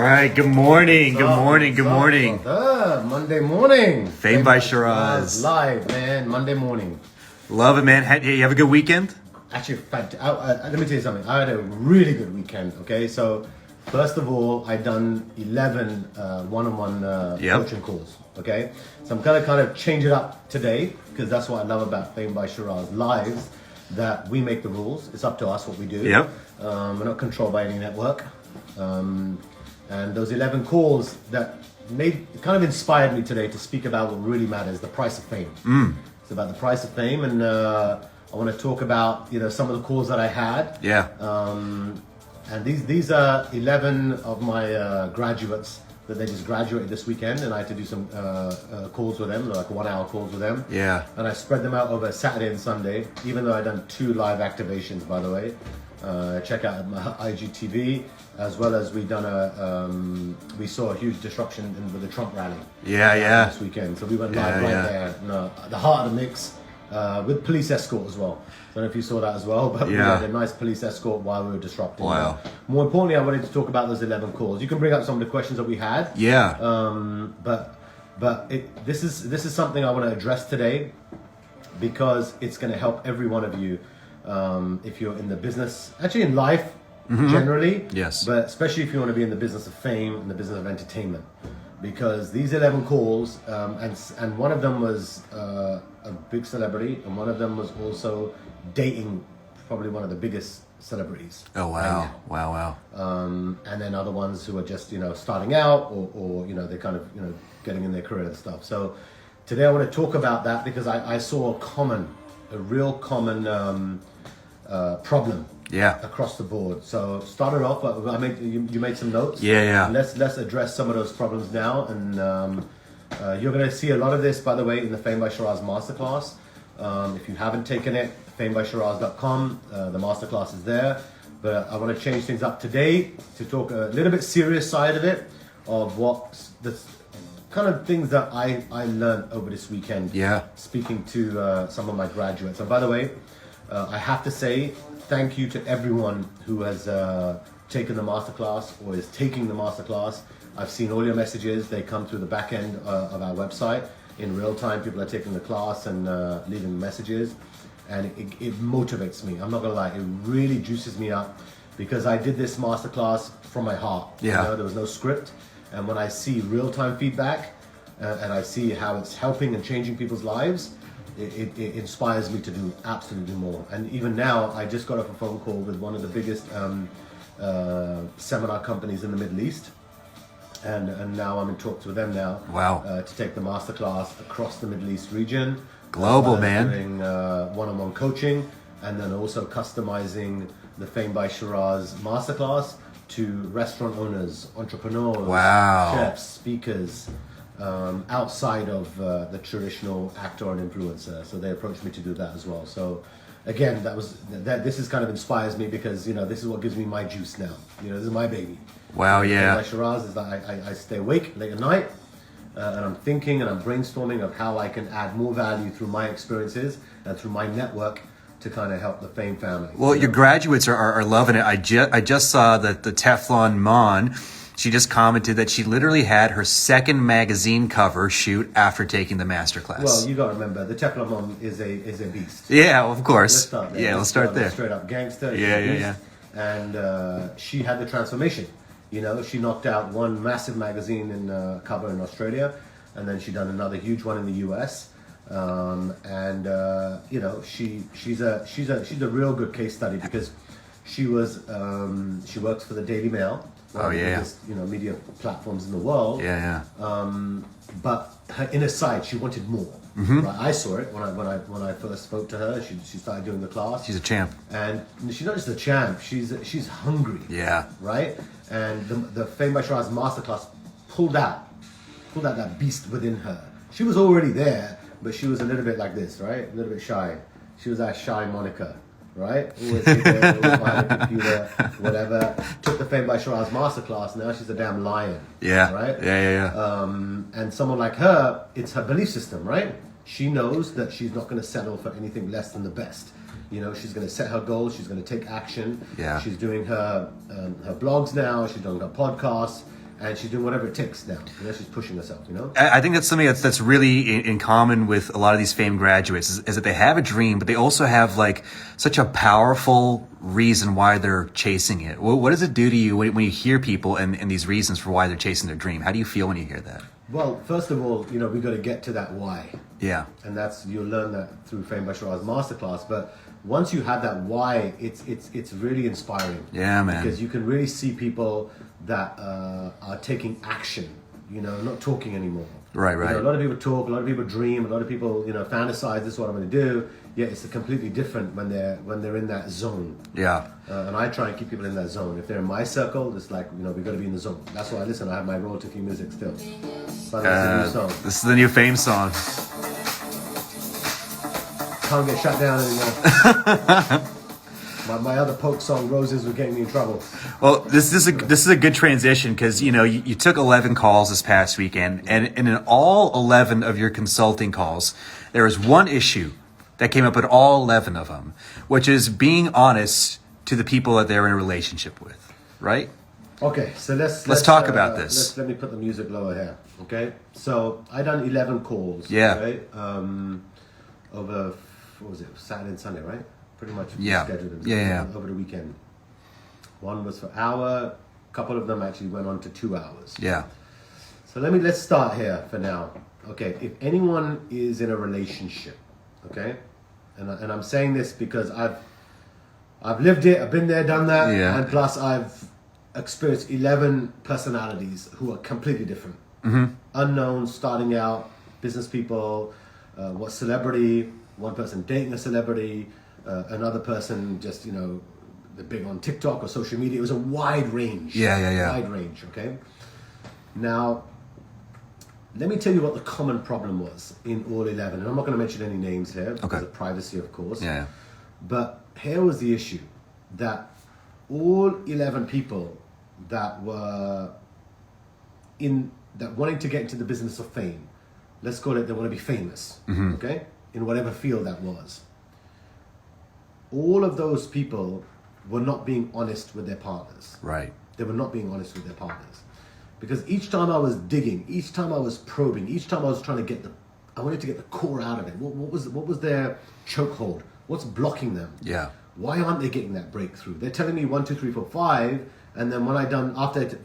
right, good morning, good morning, good morning. Monday morning. FAME by Sheeraz. Live, man, Monday morning. Love it, man. Hey, you have a good weekend? Actually, let me tell you something. I had a really good weekend, okay? So, first of all, I done 11 one-on-one coaching calls, okay? So I'm gonna kind of change it up today, because that's what I love about FAME by Sheeraz Lives, that we make the rules. It's up to us what we do. Yep. We're not controlled by any network. And those 11 calls that kind of inspired me today to speak about what really matters, the price of fame. It's about the price of fame, and I want to talk about some of the calls that I had. Yeah. And these are 11 of my graduates that they just graduated this weekend, and I had to do some calls with them, like 1 hour calls with them. Yeah. And I spread them out over Saturday and Sunday, even though I done 2 live activations, by the way. Check out my IGTV, as well as we saw a huge disruption with the Trump rally. Yeah. This weekend, so we went live there, the heart of the mix, with police escort as well. I don't know if you saw that as well, but we had a nice police escort while we were disrupting. Wow. More importantly, I wanted to talk about those 11 calls. You can bring up some of the questions that we had. Yeah. But this is something I want to address today, because it's going to help every one of you. If you're in the business, actually in life generally, Yes. but especially if you want to be in the business of fame and the business of entertainment, because these 11 calls, and one of them was a big celebrity, and one of them was also dating probably one of the biggest celebrities. Oh wow, wow. And then other ones who are just starting out, or they're kind of getting in their career and stuff. So today I want to talk about that, because I saw a real common problem across the board. So started off, you made some notes. Yeah. Let's address some of those problems now, and you're going to see a lot of this, by the way, in the FAME by Sheeraz Masterclass. If you haven't taken it, famebysheeraz.com, the Masterclass is there. But I want to change things up today to talk a little bit serious side of it, of what the kind of things that I learned over this weekend. Yeah. Speaking to some of my graduates. And by the way, I have to say thank you to everyone who has taken the masterclass or is taking the masterclass. I've seen all your messages. They come through the back end of our website in real time. People are taking the class and leaving messages, and it motivates me. I'm not gonna lie, it really juices me up, because I did this masterclass from my heart. Yeah. There was no script, and when I see real time feedback and I see how it's helping and changing people's lives, it inspires me to do absolutely more. And even now, I just got off a phone call with one of the biggest seminar companies in the Middle East, and now I'm in talks with them now. Wow. To take the masterclass across the Middle East region. Global, man. Doing one-on-one coaching, and then also customizing the FAME by Sheeraz masterclass to restaurant owners, entrepreneurs, chefs, speakers, outside of the traditional actor and influencer. So they approached me to do that as well. So again, this is kind of inspires me, because this is what gives me my juice now. This is my baby. Wow, yeah. My Sheeraz is that I stay awake late at night, and I'm thinking and I'm brainstorming of how I can add more value through my experiences and through my network to kind of help the FAME family. Well, your graduates are loving it. I just saw that the Teflon Mon, she just commented that she literally had her second magazine cover shoot after taking the masterclass. Well, you got to remember, the Teflon Mom is a beast. Yeah, of course. Let's start there. Yeah, let's start there. Straight up gangster. Yeah. And she had the transformation. She knocked out one massive magazine in cover in Australia, and then she done another huge one in the US. She's a real good case study, because she works for the Daily Mail. One of the biggest, media platforms in the world. Yeah. But her inner side, she wanted more. Right? I saw it when I first spoke to her. She started doing the class. She's a champ, and she's not just a champ. She's hungry. Yeah. Right. And the FAME by Sheeraz Masterclass pulled out that beast within her. She was already there, but she was a little bit like this, right? A little bit shy. She was that shy Monica. Right? Always behind the computer, whatever. Took the FAME by Sheeraz Masterclass, now she's a damn lion. Yeah. Right? Yeah. And someone like her, it's her belief system, right? She knows that she's not going to settle for anything less than the best. She's going to set her goals. She's going to take action. Yeah. She's doing her blogs now. She's doing her podcasts. and she's doing whatever it takes now. She's pushing herself, I think that's something that's really in common with a lot of these FAME graduates is that they have a dream, but they also have like such a powerful reason why they're chasing it. What does it do to you when you hear people and these reasons for why they're chasing their dream? How do you feel when you hear that? Well, first of all, we got to get to that why. Yeah. And you'll learn that through FAME by Sheeraz Masterclass. But once you have that why, it's really inspiring. Yeah, man. Because you can really see people that are taking action, not talking anymore. Right. A lot of people talk, a lot of people dream, a lot of people, fantasize, this is what I'm going to do. Yet it's completely different when they're in that zone. Yeah. And I try and keep people in that zone. If they're in my circle, it's like, we've got to be in the zone. That's why I listen. I have my royalty-free music still. But that's a new song. This is the new FAME song. Can't get shut down anymore. my other Poke song, Roses, were getting me in trouble. Well, this is a good transition because you took 11 calls this past weekend, and in all 11 of your consulting calls, there was one issue that came up in all 11 of them, which is being honest to the people that they're in a relationship with, right? Okay, so let's talk about this. Let me put the music lower here. Okay, so I done 11 calls. Yeah. Okay, over what was it? Saturday and Sunday, right? Pretty much. Yeah. Scheduled Yeah. Over the weekend. One was for an hour. A couple of them actually went on to 2 hours. Yeah. So let's start here for now. Okay, if anyone is in a relationship, okay, and I'm saying this because I've lived it, I've been there, done that, and plus I've experienced 11 personalities who are completely different, unknown, starting out, business people, what celebrity, one person dating a celebrity, another person just they're big on TikTok or social media. It was a wide range. Yeah. Wide range. Okay. Now, let me tell you what the common problem was in all 11. And I'm not going to mention any names here because of privacy, of course. Yeah. But here was the issue, that all 11 people that were wanting to get into the business of fame, let's call it, they want to be famous, okay, in whatever field that was. All of those people were not being honest with their partners. Right. They were not being honest with their partners. Because each time I was digging, each time I was probing, each time I was trying to I wanted to get the core out of it. What was their chokehold? What's blocking them? Yeah. Why aren't they getting that breakthrough? They're telling me 1, 2, 3, 4, 5, and then when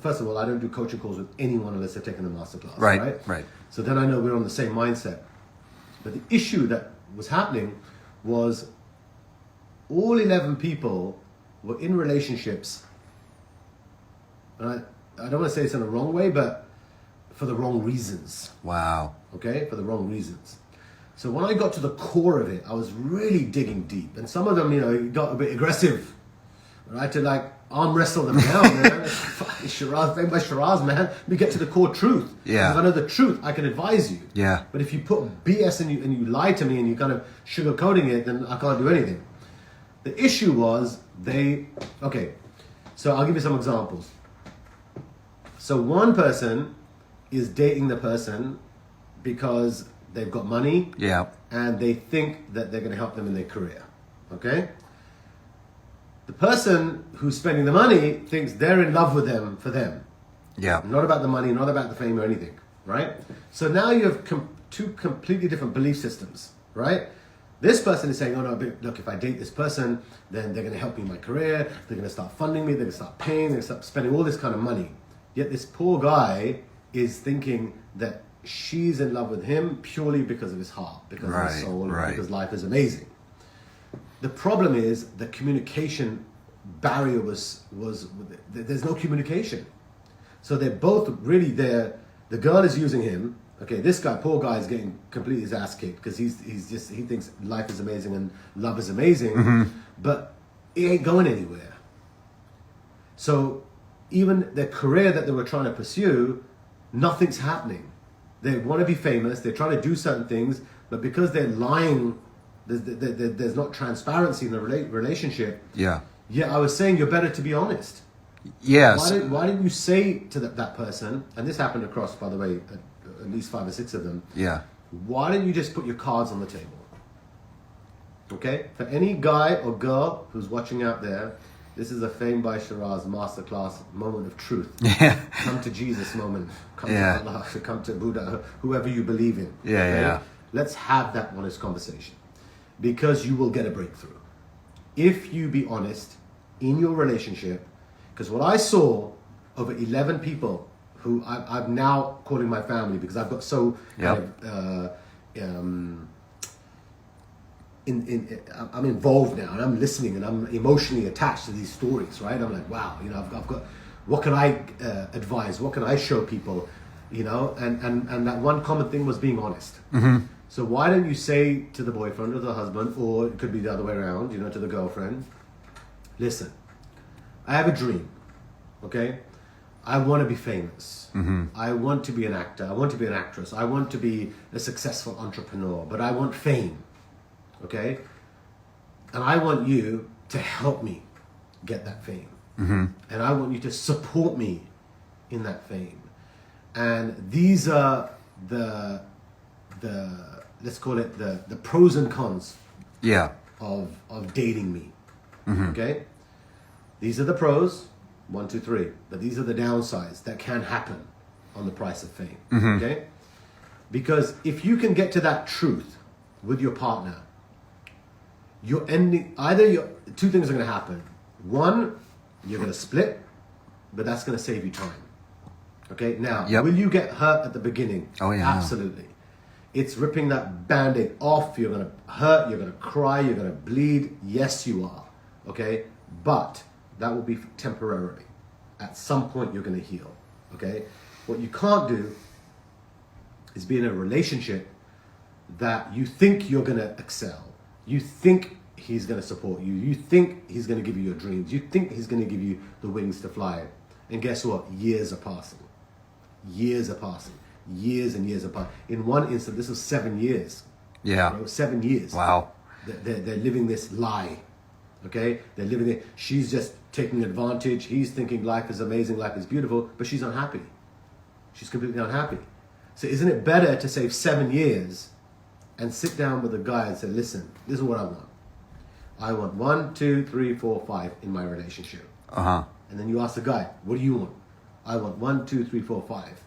first of all, I don't do coaching calls with anyone unless they're taking the masterclass. Right. So then I know we're on the same mindset. But the issue that was happening was all 11 people were in relationships, and I don't want to say this in a wrong way, but for the wrong reasons. Wow. Okay? For the wrong reasons. So when I got to the core of it, I was really digging deep. And some of them, got a bit aggressive. I had to arm wrestle them down, man. Sheeraz, FAME by Sheeraz, man. Let me get to the core truth. Yeah. If I know the truth, I can advise you. Yeah. But if you put BS and you lie to me and you kind of sugarcoating it, then I can't do anything. The issue was so I'll give you some examples. So one person is dating the person because they've got money, and they think that they're going to help them in their career. Okay? The person who's spending the money thinks they're in love with them for them. Yeah. Not about the money, not about the fame or anything, right? So now you have two completely different belief systems, right? This person is saying, oh no, look, if I date this person, then they're going to help me in my career, they're going to start funding me, they're going to start paying, they're going to start spending all this kind of money. Yet this poor guy is thinking that she's in love with him purely because of his heart, because of his soul, and because life is amazing. The problem is the communication barrier was there's no communication. So they're both really there. The girl is using him. Okay, this guy, poor guy, is getting completely his ass kicked because he thinks life is amazing and love is amazing, but it ain't going anywhere. So even their career that they were trying to pursue, nothing's happening. They want to be famous. They're trying to do certain things, but because they're lying, there's not transparency in the relationship. Yeah. Yeah, I was saying you're better to be honest. Yes. Why didn't you say to that person, and this happened across, by the way, at least 5 or 6 of them. Yeah. Why didn't you just put your cards on the table? Okay? For any guy or girl who's watching out there, This is a FAME by Sheeraz Masterclass moment of truth. Yeah. Come to Jesus moment. Come Yeah. to Allah. Come to Buddha. Whoever you believe in. Yeah. Let's have that honest conversation. Because you will get a breakthrough. If you be honest in your relationship, because what I saw over 11 people who I'm now calling my family because I've got so kind of, I'm involved now and I'm listening and I'm emotionally attached to these stories, right? I'm like, wow, you know, I've got, what can I advise? What can I show people? You know, and that one common thing was being honest. Mm-hmm. So why don't you say to the boyfriend or the husband, or it could be the other way around, you know, to the girlfriend, listen, I have a dream, okay? I want to be famous. Mm-hmm. I want to be an actor. I want to be an actress. I want to be a successful entrepreneur, but I want fame, okay? And I want you to help me get that fame. Mm-hmm. And I want you to support me in that fame. And these are the let's call it the pros and cons Yeah. of dating me. Okay? These are the pros, 1, 2, 3. But these are the downsides that can happen on the price of fame. Okay? Because if you can get to that truth with your partner, you're ending two things are gonna happen. One, you're gonna split, but that's gonna save you time. Okay, now, will you get hurt at the beginning? Oh, yeah. Absolutely. It's ripping that Band-Aid off. You're going to hurt. You're going to cry. You're going to bleed. Yes, you are. Okay? But that will be temporarily. At some point, you're going to heal. Okay? What you can't do is be in a relationship that you think you're going to excel. You think he's going to support you. You think he's going to give you your dreams. You think he's going to give you the wings to fly. And guess what? Years are passing. Years are passing. Years and years are passing. In one instant, this was 7 years. Yeah. You know, 7 years. Wow. They're living this lie. Okay? They're living it. She's just taking advantage. He's thinking life is amazing, life is beautiful, but she's unhappy. She's completely unhappy. So isn't it better to save 7 years and sit down with a guy and say, listen, this is what I want. I want 1, 2, 3, 4, 5 in my relationship. Uh-huh. And then you ask the guy, what do you want? I want 1, 2, 3, 4, 5.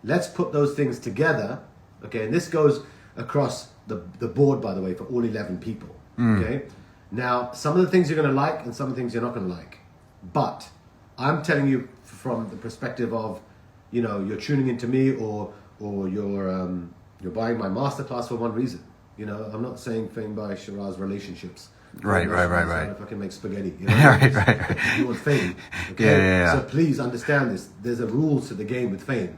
Let's put those things together. Okay, and this goes across the board, by the way, for all 11 people. Okay? Now, some of the things you're going to like and some of the things you're not going to like. But I'm telling you from the perspective of, you know, you're tuning into me or you're buying my masterclass for one reason. You know, I'm not saying FAME by Sheeraz relationships. Right. If I can make spaghetti, you know, right. You want fame, okay? Yeah. So please understand this. There's a rules to the game with fame,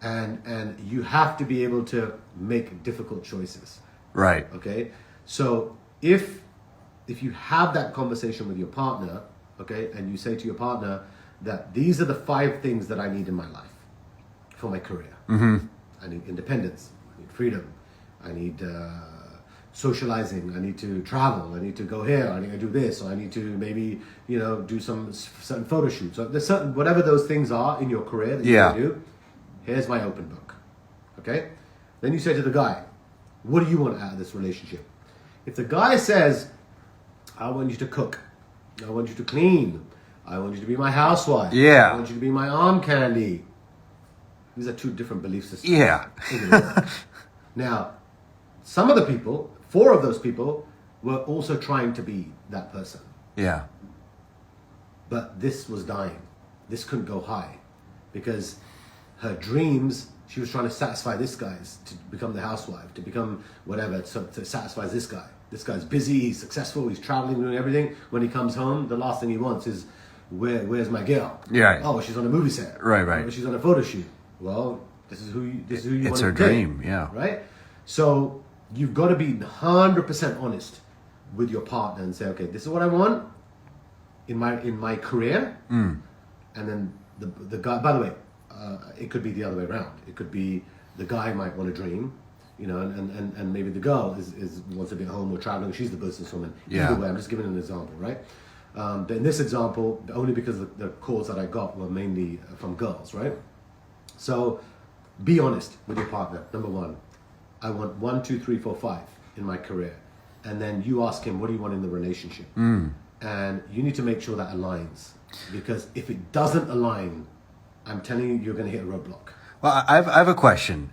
and you have to be able to make difficult choices. Right. Okay. So if you have that conversation with your partner, okay, and you say to your partner that these are the 5 things that I need in my life for my career. I need independence. I need freedom. I need socializing. I need to travel. I need to go here. I need to do this. Or I need to maybe, you know, do some certain photo shoots. So there's certain, whatever those things are in your career that you can do, here's my open book. Okay? Then you say to the guy, what do you want out of this relationship? If the guy says, I want you to cook. I want you to clean. I want you to be my housewife. Yeah. I want you to be my arm candy. These are 2 different belief systems. Yeah. Now, some of the people, 4 of those people, were also trying to be that person. Yeah. But this was dying. This couldn't go high. Because her dreams, she was trying to satisfy this guy's, to become the housewife, to become whatever, to satisfy this guy. This guy's busy, he's successful, he's traveling, doing everything. When he comes home, the last thing he wants is, where's my girl? Yeah. Oh, she's on a movie set. Right. Oh, she's on a photo shoot. Well, this is who you It's want her to date, dream, yeah. Right? So you've got to be 100% honest with your partner and say, okay, this is what I want in my career. And then the guy, by the way, it could be the other way around. It could be the guy might want to dream, you know, and maybe the girl wants to be at home or traveling. She's the businesswoman. Yeah. Either way, I'm just giving an example, right? But in this example, only because the calls that I got were mainly from girls, right? So be honest with your partner. Number 1, I want 1, 2, 3, 4, 5 in my career. And then you ask him, what do you want in the relationship? and you need to make sure that aligns, because if it doesn't align, I'm telling you, you're going to hit a roadblock. Well, I have a question.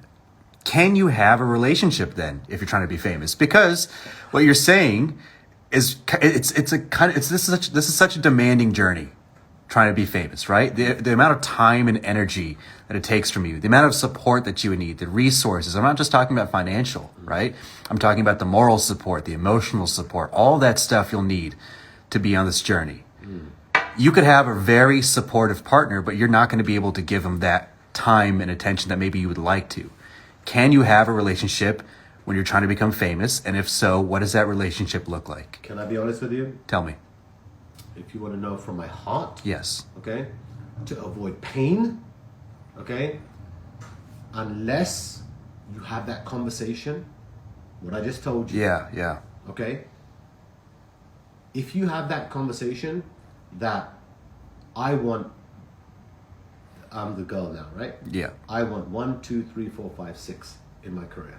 Can you have a relationship then if you're trying to be famous? Because what you're saying is this is such a demanding journey, trying to be famous, right? The amount of time and energy that it takes from you, the amount of support that you would need, the resources. I'm not just talking about financial, right? I'm talking about the moral support, the emotional support, all that stuff you'll need to be on this journey. You could have a very supportive partner, but you're not going to be able to give them that time and attention that maybe you would like to. Can you have a relationship when you're trying to become famous? And if so, what does that relationship look like? Can I be honest with you? Tell me. If you want to know from my heart, Yes. okay, to avoid pain, okay, unless you have that conversation, what I just told you, Yeah. okay, if you have that conversation that I'm the girl now, right? Yeah. I want 1, 2, 3, 4, 5, 6 in my career.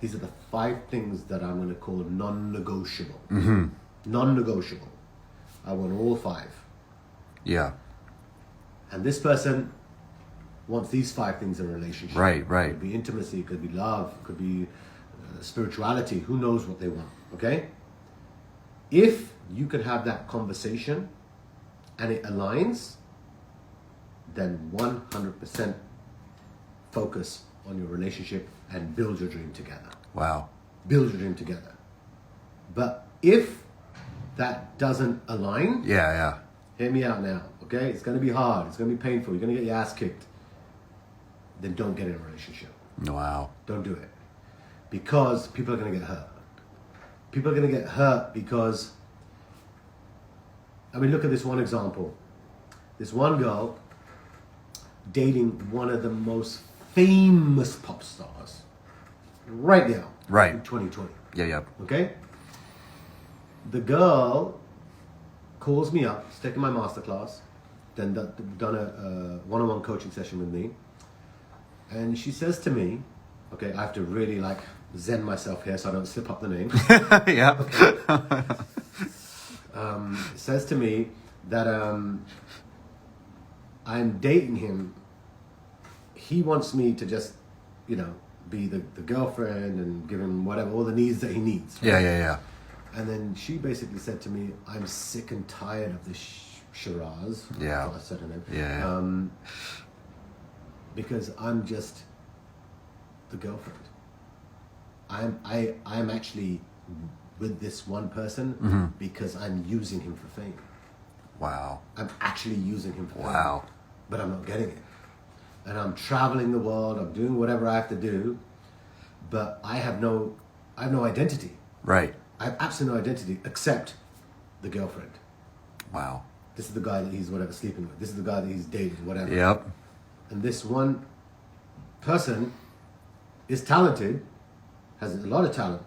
These are the 5 things that I'm going to call non-negotiable. Non-negotiable. I want all 5. Yeah. And this person wants these 5 things in a relationship. Right. It could be intimacy, it could be love, it could be spirituality. Who knows what they want, okay? If you can have that conversation and it aligns, then 100% focus on your relationship and build your dream together. Wow. Build your dream together. But if that doesn't align, Yeah. hear me out now, okay? It's going to be hard. It's going to be painful. You're going to get your ass kicked. Then don't get in a relationship. Wow. Don't do it. Because people are going to get hurt. People are going to get hurt because, I mean, look at this one example. This one girl dating one of the most famous pop stars right now. Right. In 2020. Yeah. Okay? The girl calls me up, she's taken my masterclass, then done a one-on-one coaching session with me, and she says to me, okay, I have to really like zen myself here so I don't slip up the name. Yeah. Says to me that I'm dating him. He wants me to just, be the girlfriend and give him whatever, all the needs that he needs. Right? Yeah. And then she basically said to me, I'm sick and tired of this Sheeraz. Yeah. I said her name. Yeah. Because I'm just the girlfriend. I'm actually with this one person because I'm using him for fame. Wow. I'm actually using him for fame. Wow. But I'm not getting it. And I'm traveling the world, I'm doing whatever I have to do, but I have no identity. Right. I have absolutely no identity except the girlfriend. Wow. This is the guy that he's whatever sleeping with. This is the guy that he's dating, whatever. Yep. And this one person is talented, has a lot of talent,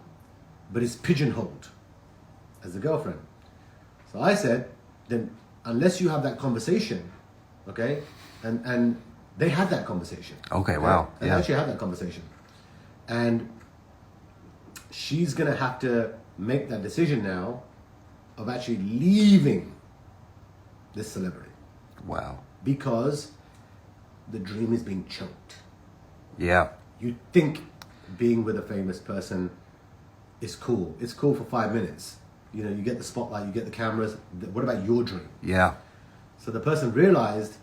but is pigeonholed as the girlfriend. So I said, then unless you have that conversation, okay, and they had that conversation. Okay, wow. They actually had that conversation. And she's going to have to make that decision now of actually leaving this celebrity. Wow. Because the dream is being choked. Yeah. You think being with a famous person is cool. It's cool for 5 minutes. You get the spotlight, you get the cameras. What about your dream? Yeah. So the person realized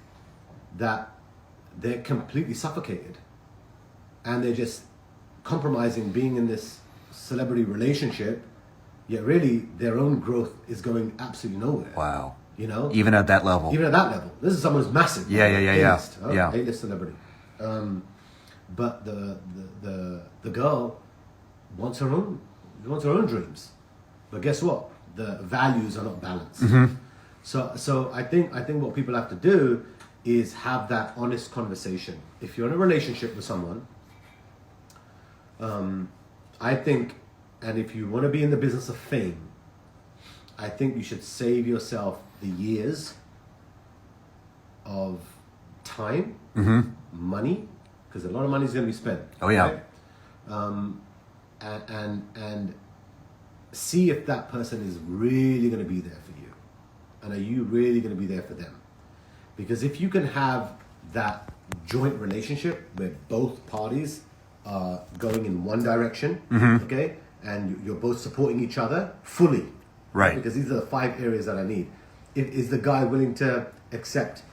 that they're completely suffocated and they're just compromising being in this celebrity relationship, yet really their own growth is going absolutely nowhere. Wow. Even at that level. Even at that level. This is someone who's massive. Yeah. A-list, Yeah. A-list celebrity. But the girl wants her own dreams. But guess what? The values are not balanced. So I think what people have to do is have that honest conversation. If you're in a relationship with someone, I think, and if you want to be in the business of fame, I think you should save yourself the years of time, money, because a lot of money is going to be spent. Oh, yeah. Right? And see if that person is really going to be there for you, and are you really going to be there for them? Because if you can have that joint relationship where both parties are going in one direction, okay, and you're both supporting each other fully, Right. Because these are the 5 areas that I need. Is the guy willing to accept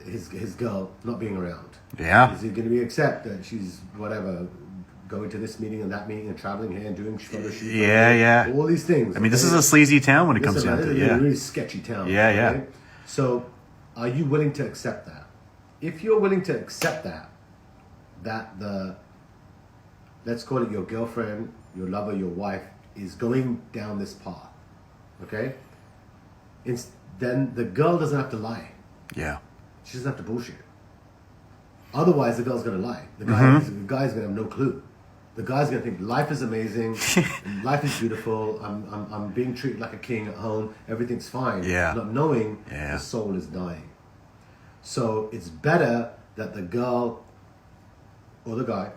his girl not being around? Yeah. Is he going to be accept that she's whatever going to this meeting and that meeting and traveling here and doing photo shoots? Yeah. All these things. I mean, this is a sleazy town when it comes Listen, down man, to it. this is Yeah. a really sketchy town. Yeah. So, are you willing to accept that? If you're willing to accept that let's call it your girlfriend, your lover, your wife is going down this path, okay? Then the girl doesn't have to lie. Yeah. She doesn't have to bullshit. Otherwise, the girl's gonna lie. The guy's gonna have no clue. The guy's gonna think life is amazing, life is beautiful. I'm being treated like a king at home. Everything's fine. Yeah. Not knowing Yeah. the soul is dying. So it's better that the girl or the guy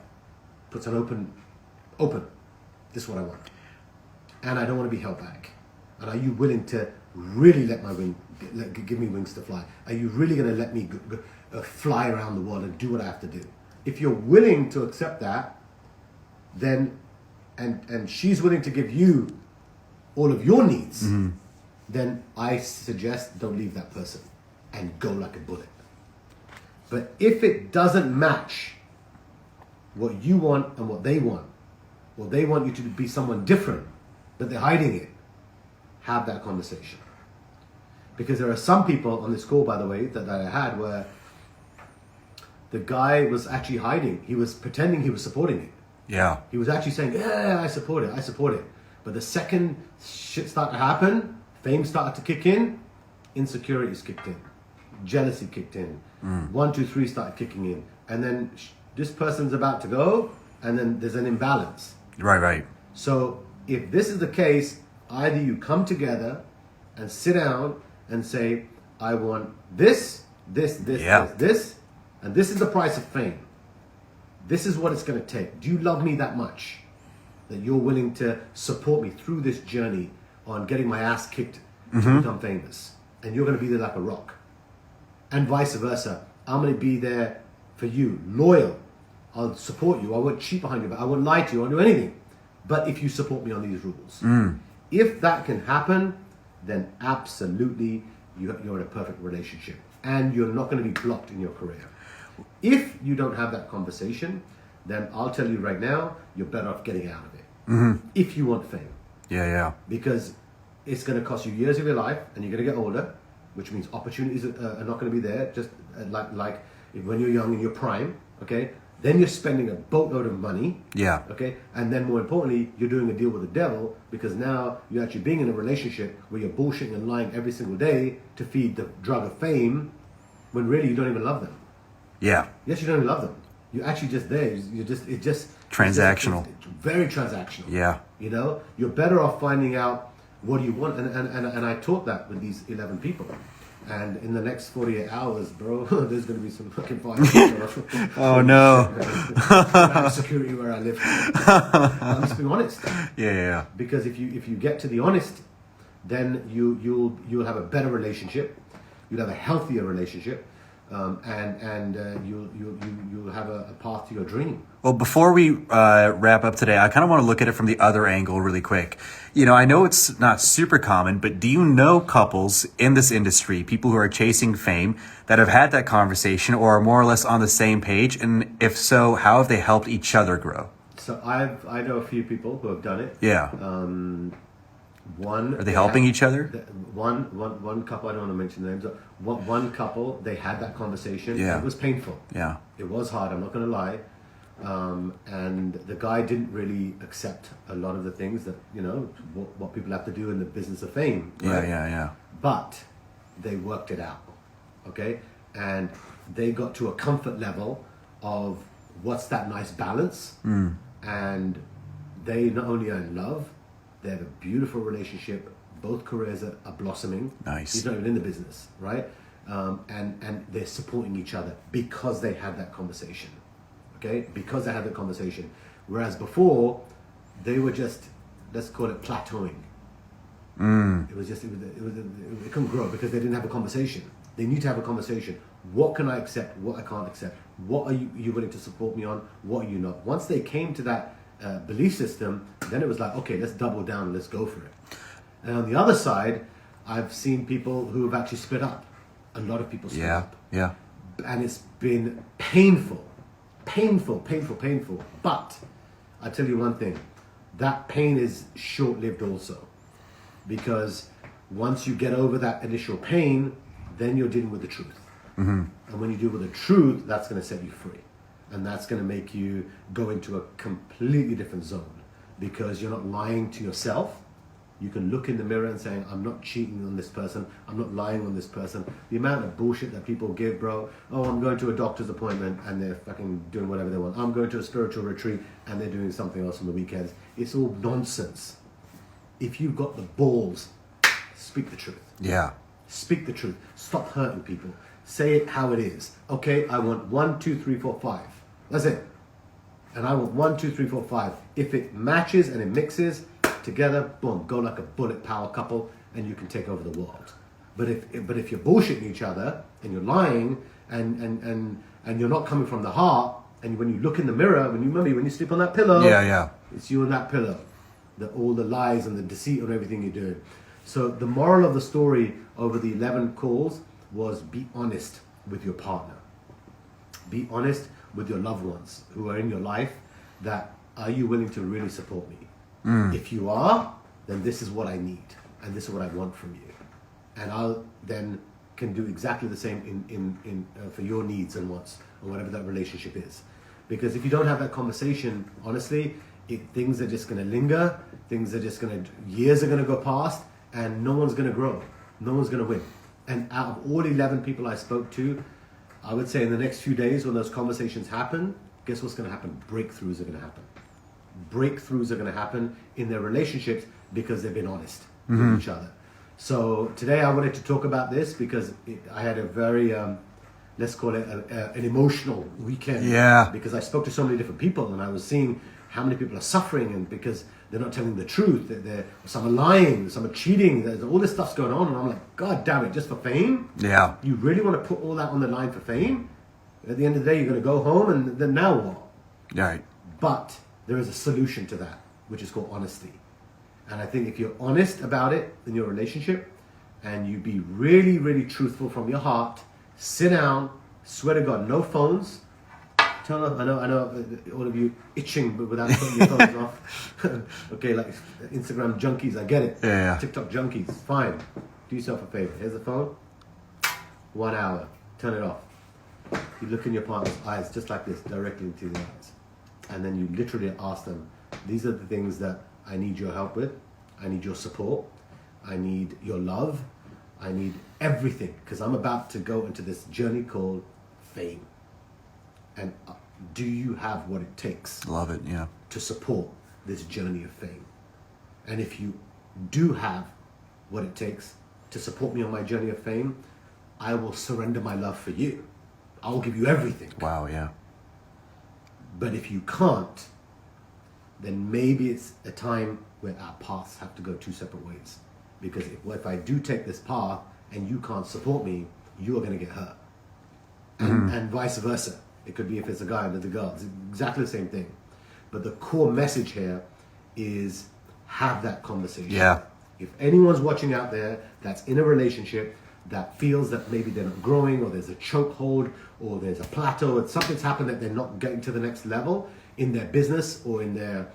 puts an open. This is what I want, and I don't want to be held back. And are you willing to really give me wings to fly? Are you really going to let me fly around the world and do what I have to do? If you're willing to accept that, then, and she's willing to give you all of your needs, then I suggest don't leave that person and go like a bullet. But if it doesn't match what you want and what they want, or they want you to be someone different, but they're hiding it, have that conversation. Because there are some people on this call, by the way, that I had where the guy was actually hiding. He was pretending he was supporting it. Yeah. He was actually saying, yeah, I support it. But the second shit started to happen, fame started to kick in, insecurities kicked in, jealousy kicked in, 1, 2, 3 started kicking in. And then this person's about to go, and then there's an imbalance. Right. So if this is the case, either you come together and sit down and say, I want this, and this is the price of fame. This is what it's going to take. Do you love me that much that you're willing to support me through this journey on getting my ass kicked to become famous? And you're going to be there like a rock. And vice versa. I'm going to be there for you, loyal. I'll support you. I won't cheat behind you, but I won't lie to you. I won't do anything. But if you support me on these rules. If that can happen, then absolutely you're in a perfect relationship. And you're not going to be blocked in your career. If you don't have that conversation, then I'll tell you right now, you're better off getting out of it. If you want fame. Yeah. Because it's going to cost you years of your life, and you're going to get older, which means opportunities are not going to be there, just like when you're young in your prime, okay? Then you're spending a boatload of money. Yeah. Okay? And then more importantly, you're doing a deal with the devil, because now you're actually being in a relationship where you're bullshitting and lying every single day to feed the drug of fame, when really you don't even love them. Yeah. Yes, you don't even love them. You're actually just there. It's Transactional. It's very transactional. Yeah. You know, you're better off finding out what do you want. And I taught that with these 11 people. And in the next 48 hours, bro, there's going to be some fucking fire. Oh no. Security where I live. I'm just being honest. Yeah. Because if you get to the honest, then you'll have a better relationship. You'll have a healthier relationship. And you'll have a path to your dream. Well, before we wrap up today, I kind of want to look at it from the other angle really quick. You know, I know it's not super common, but do you know couples in this industry, people who are chasing fame, that have had that conversation or are more or less on the same page? And if so, how have they helped each other grow? So I know a few people who have done it. Yeah. Are they helping each other? One couple, I don't want to mention names. One couple, they had that conversation. Yeah. It was painful. Yeah. It was hard, I'm not going to lie. And the guy didn't really accept a lot of the things that, you know, what people have to do in the business of fame. Right? Yeah. But they worked it out, okay? And they got to a comfort level of what's that nice balance. And they not only are in love, they have a beautiful relationship. Both careers are blossoming. Nice. He's not even in the business, right? And they're supporting each other because they had that conversation. Okay? Because they had that conversation. Whereas before, they were just, let's call it plateauing. It couldn't grow because they didn't have a conversation. They need to have a conversation. What can I accept? What I can't accept? What are you willing to support me on? What are you not? Once they came to that belief system, then it was like, okay, let's double down and let's go for it. And on the other side, I've seen people who have actually split up. A lot of people split up. Yeah. And it's been painful. But I tell you one thing, that pain is short-lived also. Because once you get over that initial pain, then you're dealing with the truth. And when you deal with the truth, that's going to set you free. And that's going to make you go into a completely different zone. Because you're not lying to yourself. You can look in the mirror and say, I'm not cheating on this person. I'm not lying on this person. The amount of bullshit that people give, bro. Oh, I'm going to a doctor's appointment and they're fucking doing whatever they want. I'm going to a spiritual retreat and they're doing something else on the weekends. It's all nonsense. If you've got the balls, speak the truth. Yeah. Speak the truth. Stop hurting people. Say it how it is. Okay, I want 1, 2, 3, 4, 5. That's it. And I want 1, 2, 3, 4, 5. If it matches and it mixes together, boom, go like a bullet power couple, and you can take over the world. But if you're bullshitting each other and you're lying and you're not coming from the heart, and when you look in the mirror, when you sleep on that pillow, it's you and that pillow. All the lies and the deceit and everything you're doing. So the moral of the story over the 11 calls was be honest with your partner. Be honest with your loved ones who are in your life. That are you willing to really support me? If you are, then this is what I need and this is what I want from you. And I'll then can do exactly the same in for your needs and wants or whatever that relationship is. Because if you don't have that conversation, honestly, things are just going to linger. Years are going to go past, and no one's going to grow. No one's going to win. And out of all 11 people I spoke to, I would say in the next few days when those conversations happen, guess what's going to happen? Breakthroughs are going to happen. Breakthroughs are going to happen in their relationships because they've been honest with each other. So today I wanted to talk about this because I had a very, let's call it an emotional weekend. Yeah. Because I spoke to so many different people and I was seeing how many people are suffering, and because they're not telling the truth, some are lying, some are cheating, there's all this stuff's going on, and I'm like, God damn it, just for fame? Yeah. You really want to put all that on the line for fame? At the end of the day, you're going to go home, and then now what? Right. But there is a solution to that, which is called honesty. And I think if you're honest about it in your relationship, and you be really, really truthful from your heart, sit down, swear to God, no phones. Turn off. I know all of you itching but without turning your phones off. Okay, like Instagram junkies, I get it. Yeah. TikTok junkies, fine. Do yourself a favor. Here's the phone. 1 hour. Turn it off. You look in your partner's eyes just like this, directly into the eyes. And then you literally ask them, these are the things that I need your help with. I need your support. I need your love. I need everything. Because I'm about to go into this journey called fame. And do you have what it takes? Love it, yeah. To support this journey of fame? And if you do have what it takes to support me on my journey of fame, I will surrender my love for you. I will give you everything. Wow, yeah. But if you can't, then maybe it's a time where our paths have to go two separate ways. Because if I do take this path and you can't support me, you are going to get hurt. And vice versa. It could be if it's a guy and the girl. It's exactly the same thing. But the core message here is have that conversation. Yeah. If anyone's watching out there that's in a relationship that feels that maybe they're not growing, or there's a chokehold, or there's a plateau, or something's happened that they're not getting to the next level in their business or in their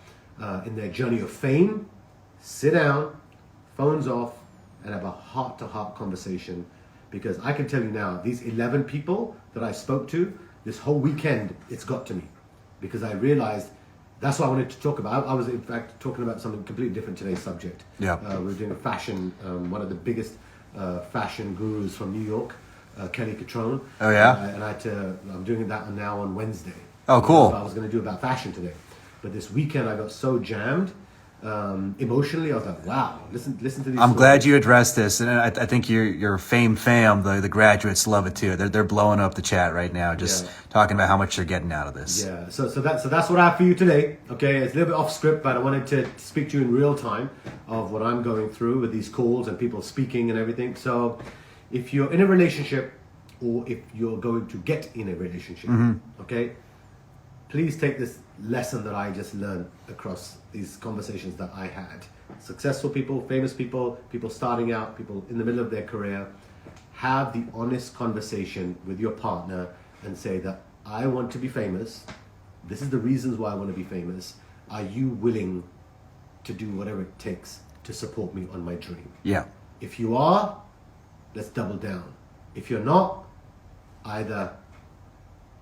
journey of fame, sit down, phones off, and have a heart-to-heart conversation. Because I can tell you now, these 11 people that I spoke to, this whole weekend, it's got to me. Because I realized, that's what I wanted to talk about. I was in fact talking about something completely different today's subject. Yeah. We were doing a fashion, one of the biggest fashion gurus from New York, Kelly Catrone. Oh yeah? And I'm doing that now on Wednesday. Oh, cool. I was going to do about fashion today. But this weekend I got so jammed emotionally. I was like, wow, listen to these. I'm stories. glad you addressed this, and I think your FAME fam, the graduates love it too. They're blowing up the chat right now, just talking about how much they're getting out of this. Yeah, so that's what I have for you today. Okay, it's a little bit off script, but I wanted to speak to you in real time of what I'm going through with these calls and people speaking and everything. So, if you're in a relationship, or if you're going to get in a relationship, okay, please take this lesson that I just learned across these conversations that I had. Successful people, famous people, people starting out, people in the middle of their career, have the honest conversation with your partner and say that I want to be famous. This is the reasons why I want to be famous. Are you willing to do whatever it takes to support me on my dream? Yeah. If you are, let's double down. If you're not, either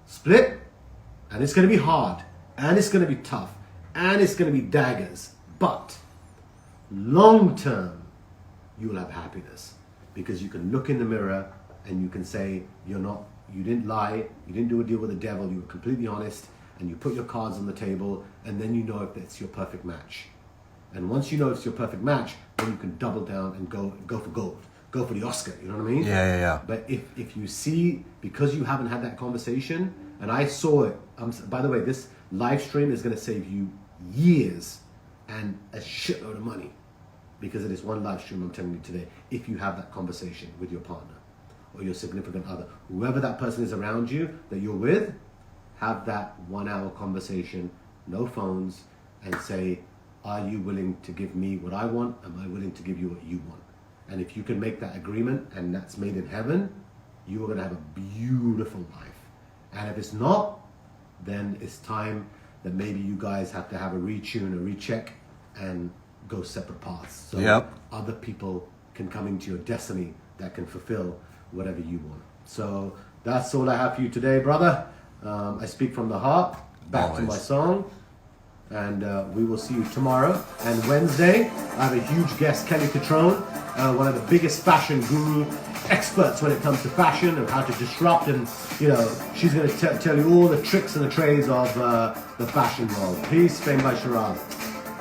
split, and it's going to be hard, and it's going to be tough, and it's going to be daggers, but long term, you will have happiness because you can look in the mirror and you can say you didn't lie, you didn't do a deal with the devil, you were completely honest, and you put your cards on the table, and then you know if it's your perfect match. And once you know it's your perfect match, then you can double down and go for gold. Go for the Oscar, you know what I mean? Yeah. But if you see, because you haven't had that conversation, and I saw it, by the way, this live stream is going to save you years and a shitload of money because of this one live stream I'm telling you today. If you have that conversation with your partner or your significant other, whoever that person is around you that you're with, have that 1 hour conversation, no phones, and say, are you willing to give me what I want? Am I willing to give you what you want? And if you can make that agreement and that's made in heaven, you are going to have a beautiful life. And if it's not, then it's time that maybe you guys have to have a retune, a recheck, and go separate paths. So other people can come into your destiny that can fulfill whatever you want. So that's all I have for you today, brother. I speak from the heart. Back to my song. And we will see you tomorrow. And Wednesday, I have a huge guest, Kelly Catrone, one of the biggest fashion guru experts when it comes to fashion and how to disrupt. And, she's going to tell you all the tricks and the trades of the fashion world. Peace, FAME by Sheeraz.